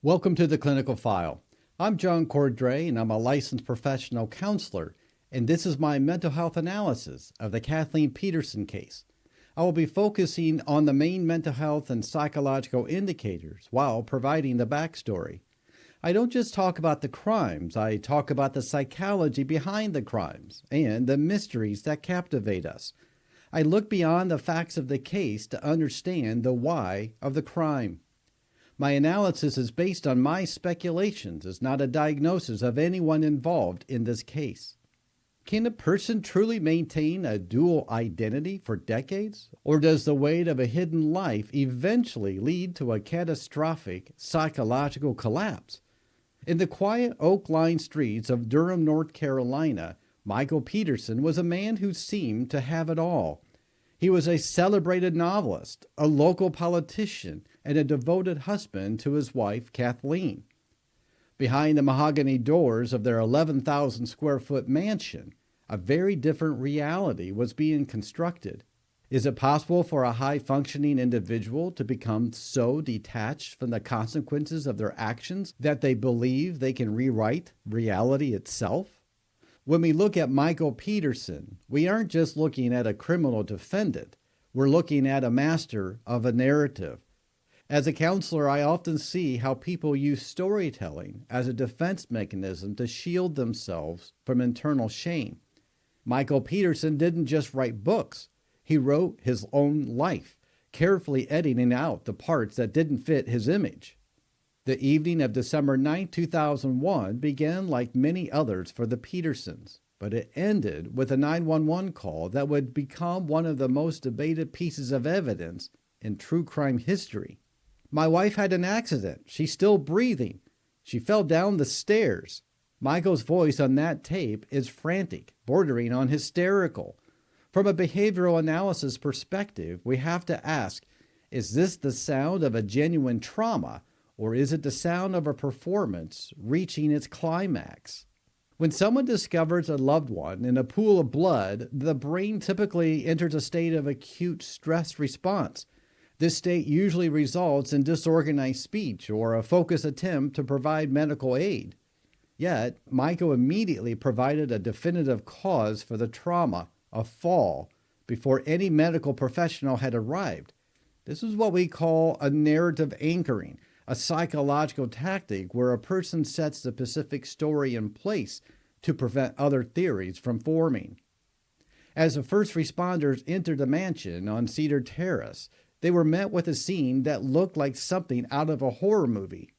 Welcome to the Clinical File. I'm John Cordray, and I'm a licensed professional counselor, and this is my mental health analysis of the Kathleen Peterson case. I will be focusing on the main mental health and psychological indicators while providing the backstory. I don't just talk about the crimes, I talk about the psychology behind the crimes and the mysteries that captivate us. I look beyond the facts of the case to understand the why of the crime. My analysis is based on my speculations. It's not a diagnosis of anyone involved in this case. Can a person truly maintain a dual identity for decades? Or does the weight of a hidden life eventually lead to a catastrophic psychological collapse? In the quiet oak-lined streets of Durham, North Carolina, Michael Peterson was a man who seemed to have it all. He was a celebrated novelist, a local politician, and a devoted husband to his wife, Kathleen. Behind the mahogany doors of their 11,000 square foot mansion, a very different reality was being constructed. Is it possible for a high-functioning individual to become so detached from the consequences of their actions that they believe they can rewrite reality itself? When we look at Michael Peterson, we aren't just looking at a criminal defendant. We're looking at a master of a narrative. As a counselor, I often see how people use storytelling as a defense mechanism to shield themselves from internal shame. Michael Peterson didn't just write books. He wrote his own life, carefully editing out the parts that didn't fit his image. The evening of December 9, 2001 began like many others for the Petersons, but it ended with a 911 call that would become one of the most debated pieces of evidence in true crime history. My wife had an accident. She's still breathing. She fell down the stairs. Michael's voice on that tape is frantic, bordering on hysterical. From a behavioral analysis perspective, we have to ask, is this the sound of a genuine trauma, or is it the sound of a performance reaching its climax? When someone discovers a loved one in a pool of blood, the brain typically enters a state of acute stress response. This state usually results in disorganized speech or a focused attempt to provide medical aid. Yet, Michael immediately provided a definitive cause for the trauma, a fall, before any medical professional had arrived. This is what we call a narrative anchoring, a psychological tactic where a person sets the specific story in place to prevent other theories from forming. As the first responders entered the mansion on Cedar Terrace, they were met with a scene that looked like something out of a horror movie.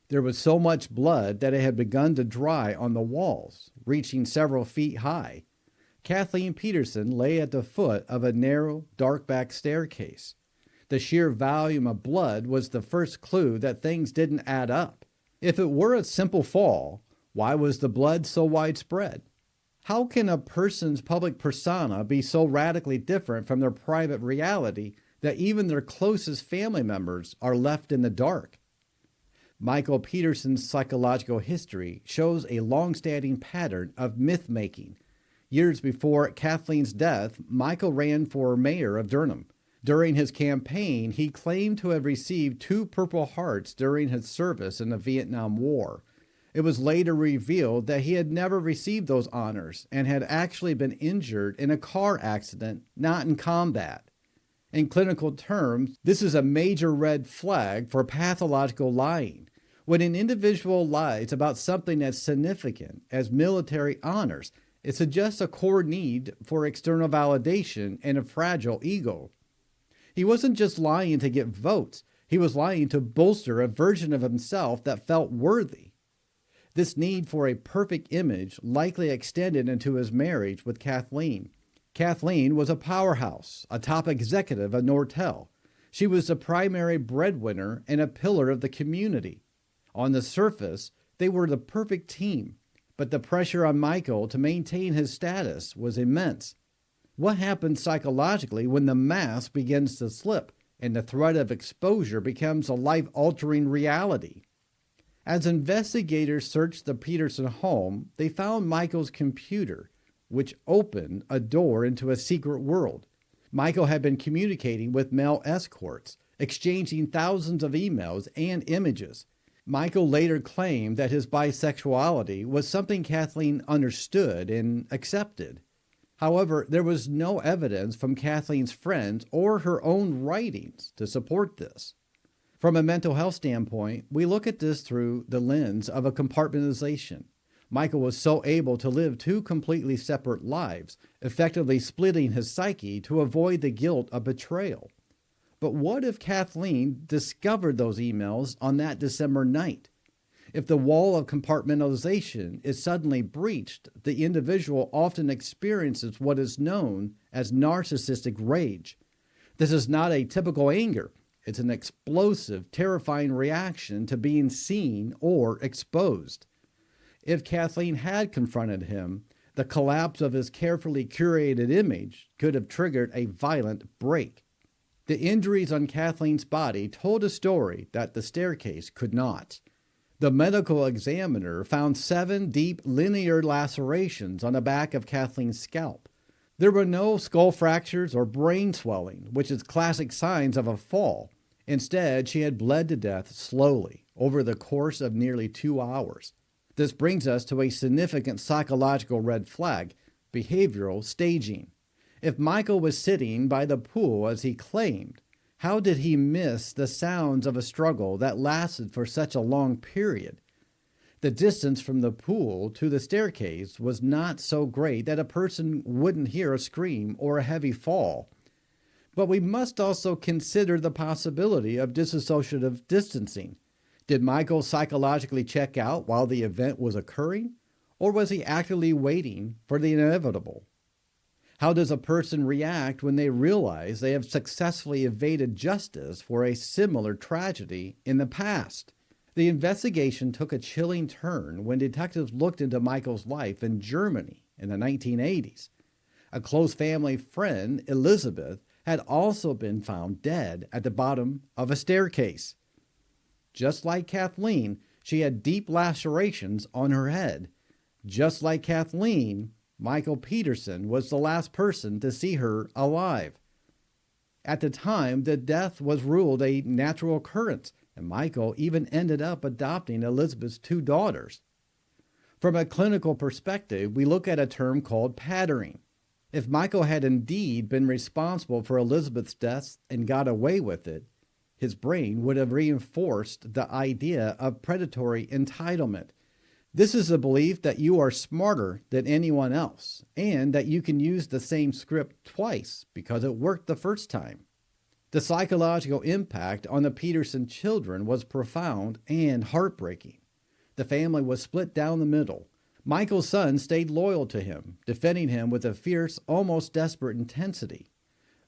There was so much blood that it had begun to dry on the walls, reaching several feet high. Kathleen Peterson lay at the foot of a narrow, dark back staircase. The sheer volume of blood was the first clue that things didn't add up. If it were a simple fall, why was the blood so widespread? How can a person's public persona be so radically different from their private reality that even their closest family members are left in the dark? Michael Peterson's psychological history shows a long-standing pattern of myth-making. Years before Kathleen's death, Michael ran for mayor of Durham. During his campaign, he claimed to have received 2 Purple Hearts during his service in the Vietnam War. It was later revealed that he had never received those honors and had actually been injured in a car accident, not in combat. In clinical terms, this is a major red flag for pathological lying. When an individual lies about something as significant as military honors, it suggests a core need for external validation and a fragile ego. He wasn't just lying to get votes. He was lying to bolster a version of himself that felt worthy. This need for a perfect image likely extended into his marriage with Kathleen. Kathleen was a powerhouse, a top executive at Nortel. She was the primary breadwinner and a pillar of the community. On the surface, they were the perfect team, but the pressure on Michael to maintain his status was immense. What happens psychologically when the mask begins to slip and the threat of exposure becomes a life-altering reality? As investigators searched the Peterson home, they found Michael's computer, which opened a door into a secret world. Michael had been communicating with male escorts, exchanging thousands of emails and images. Michael later claimed that his bisexuality was something Kathleen understood and accepted. However, there was no evidence from Kathleen's friends or her own writings to support this. From a mental health standpoint, we look at this through the lens of a compartmentalization. Michael was so able to live two completely separate lives, effectively splitting his psyche to avoid the guilt of betrayal. But what if Kathleen discovered those emails on that December night? If the wall of compartmentalization is suddenly breached, the individual often experiences what is known as narcissistic rage. This is not a typical anger. It's an explosive, terrifying reaction to being seen or exposed. If Kathleen had confronted him, the collapse of his carefully curated image could have triggered a violent break. The injuries on Kathleen's body told a story that the staircase could not. The medical examiner found 7 deep linear lacerations on the back of Kathleen's scalp. There were no skull fractures or brain swelling, which is classic signs of a fall. Instead, she had bled to death slowly over the course of nearly 2 hours. This brings us to a significant psychological red flag: behavioral staging. If Michael was sitting by the pool as he claimed, how did he miss the sounds of a struggle that lasted for such a long period? The distance from the pool to the staircase was not so great that a person wouldn't hear a scream or a heavy fall. But we must also consider the possibility of dissociative distancing. Did Michael psychologically check out while the event was occurring, or was he actively waiting for the inevitable? How does a person react when they realize they have successfully evaded justice for a similar tragedy in the past? The investigation took a chilling turn when detectives looked into Michael's life in Germany in the 1980s. A close family friend, Elizabeth, had also been found dead at the bottom of a staircase. Just like Kathleen, she had deep lacerations on her head. Just like Kathleen, Michael Peterson was the last person to see her alive. At the time, the death was ruled a natural occurrence, and Michael even ended up adopting Elizabeth's 2 daughters. From a clinical perspective, we look at a term called patterning. If Michael had indeed been responsible for Elizabeth's death and got away with it, his brain would have reinforced the idea of predatory entitlement. This is a belief that you are smarter than anyone else and that you can use the same script twice because it worked the first time. The psychological impact on the Peterson children was profound and heartbreaking. The family was split down the middle. Michael's son stayed loyal to him, defending him with a fierce, almost desperate intensity.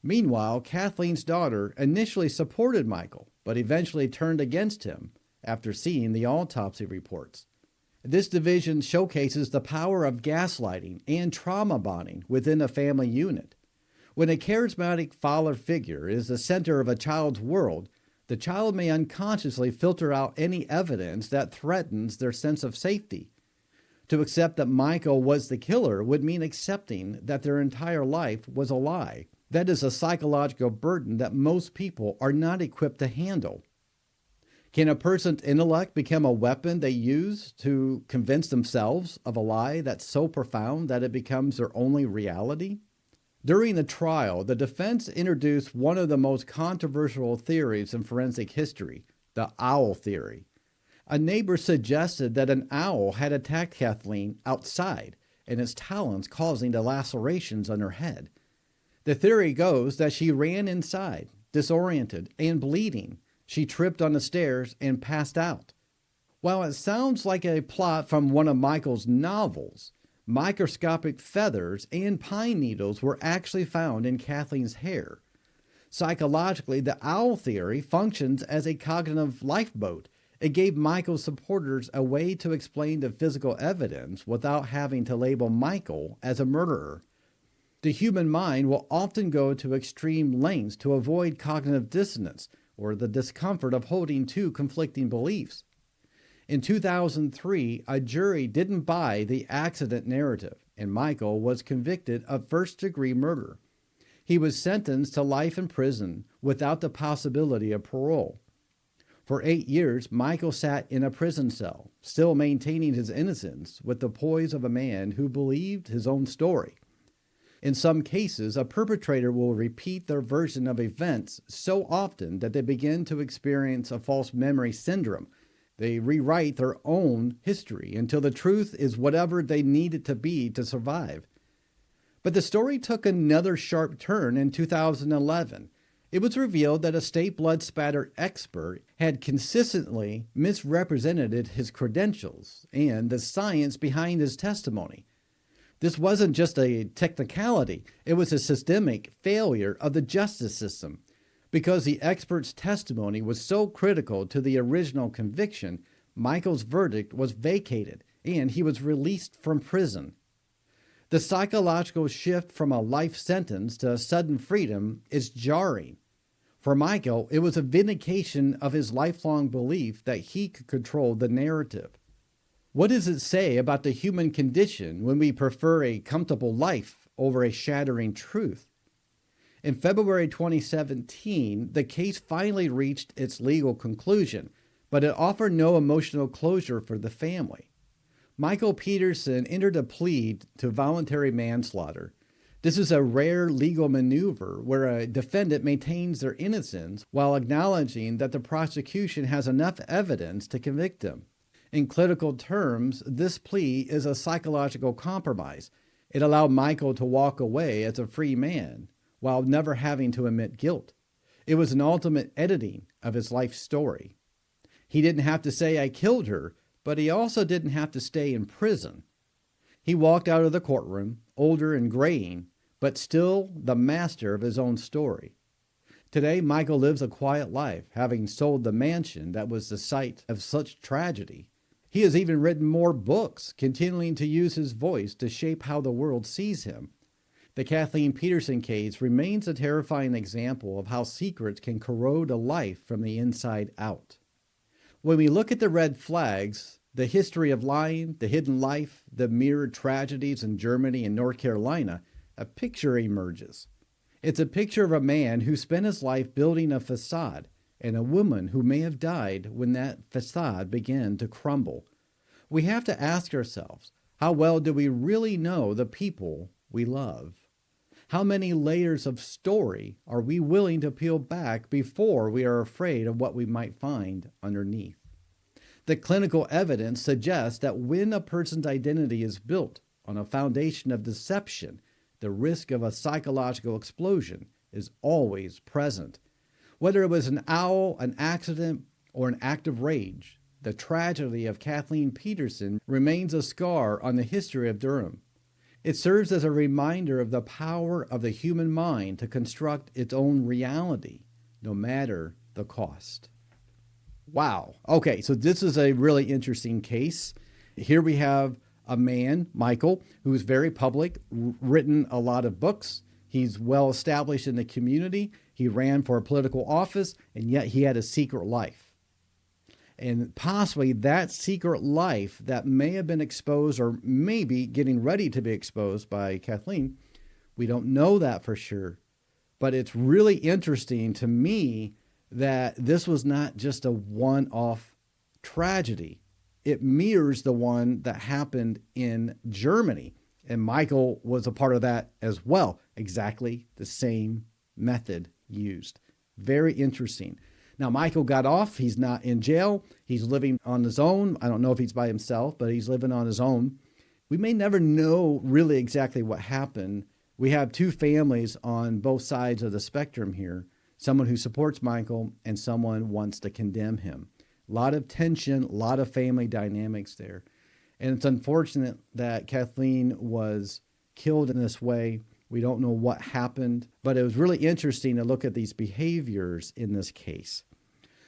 Meanwhile, Kathleen's daughter initially supported Michael, but eventually turned against him after seeing the autopsy reports. This division showcases the power of gaslighting and trauma bonding within a family unit. When a charismatic father figure is the center of a child's world, the child may unconsciously filter out any evidence that threatens their sense of safety. To accept that Michael was the killer would mean accepting that their entire life was a lie. That is a psychological burden that most people are not equipped to handle. Can a person's intellect become a weapon they use to convince themselves of a lie that's so profound that it becomes their only reality? During the trial, the defense introduced one of the most controversial theories in forensic history, the owl theory. A neighbor suggested that an owl had attacked Kathleen outside, and its talons causing the lacerations on her head. The theory goes that she ran inside, disoriented and bleeding. She tripped on the stairs and passed out. While it sounds like a plot from one of Michael's novels, microscopic feathers and pine needles were actually found in Kathleen's hair. Psychologically, the owl theory functions as a cognitive lifeboat. It gave Michael's supporters a way to explain the physical evidence without having to label Michael as a murderer. The human mind will often go to extreme lengths to avoid cognitive dissonance or the discomfort of holding 2 conflicting beliefs. In 2003, a jury didn't buy the accident narrative, and Michael was convicted of first-degree murder. He was sentenced to life in prison without the possibility of parole. For 8 years, Michael sat in a prison cell, still maintaining his innocence with the poise of a man who believed his own story. In some cases, a perpetrator will repeat their version of events so often that they begin to experience a false memory syndrome. They rewrite their own history until the truth is whatever they need it to be to survive. But the story took another sharp turn in 2011. It was revealed that a state blood spatter expert had consistently misrepresented his credentials and the science behind his testimony. This wasn't just a technicality, it was a systemic failure of the justice system. Because the expert's testimony was so critical to the original conviction, Michael's verdict was vacated and he was released from prison. The psychological shift from a life sentence to a sudden freedom is jarring. For Michael, it was a vindication of his lifelong belief that he could control the narrative. What does it say about the human condition when we prefer a comfortable life over a shattering truth? In February 2017, the case finally reached its legal conclusion, but it offered no emotional closure for the family. Michael Peterson entered a plea to voluntary manslaughter. This is a rare legal maneuver where a defendant maintains their innocence while acknowledging that the prosecution has enough evidence to convict him. In clinical terms, this plea is a psychological compromise. It allowed Michael to walk away as a free man while never having to admit guilt. It was an ultimate editing of his life story. He didn't have to say, "I killed her," but he also didn't have to stay in prison. He walked out of the courtroom, older and graying, but still the master of his own story. Today, Michael lives a quiet life, having sold the mansion that was the site of such tragedy. He has even written more books, continuing to use his voice to shape how the world sees him. The Kathleen Peterson case remains a terrifying example of how secrets can corrode a life from the inside out. When we look at the red flags, the history of lying, the hidden life, the mirrored tragedies in Germany and North Carolina, a picture emerges. It's a picture of a man who spent his life building a facade and a woman who may have died when that facade began to crumble. We have to ask ourselves, how well do we really know the people we love? How many layers of story are we willing to peel back before we are afraid of what we might find underneath? The clinical evidence suggests that when a person's identity is built on a foundation of deception, the risk of a psychological explosion is always present. Whether it was an owl, an accident, or an act of rage, the tragedy of Kathleen Peterson remains a scar on the history of Durham. It serves as a reminder of the power of the human mind to construct its own reality, no matter the cost. Wow. Okay, so this is a really interesting case. Here we have a man, Michael, who is very public, written a lot of books. He's well established in the community. He ran for a political office, and yet he had a secret life. And possibly that secret life that may have been exposed or maybe getting ready to be exposed by Kathleen, we don't know that for sure. But it's really interesting to me that this was not just a one-off tragedy. It mirrors the one that happened in Germany. And Michael was a part of that as well. Exactly the same method used. Very interesting. Now, Michael got off. He's not in jail. He's living on his own. I don't know if he's by himself, but he's living on his own. We may never know really exactly what happened. We have two families on both sides of the spectrum here. Someone who supports Michael and someone wants to condemn him. A lot of tension, a lot of family dynamics there. And it's unfortunate that Kathleen was killed in this way. We don't know what happened, but it was really interesting to look at these behaviors in this case.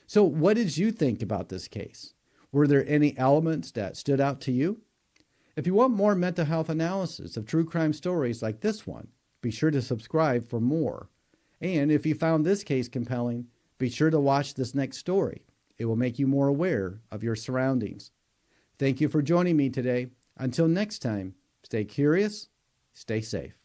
So what did you think about this case? Were there any elements that stood out to you? If you want more mental health analysis of true crime stories like this one, be sure to subscribe for more. And if you found this case compelling, be sure to watch this next story. It will make you more aware of your surroundings. Thank you for joining me today. Until next time, stay curious, stay safe.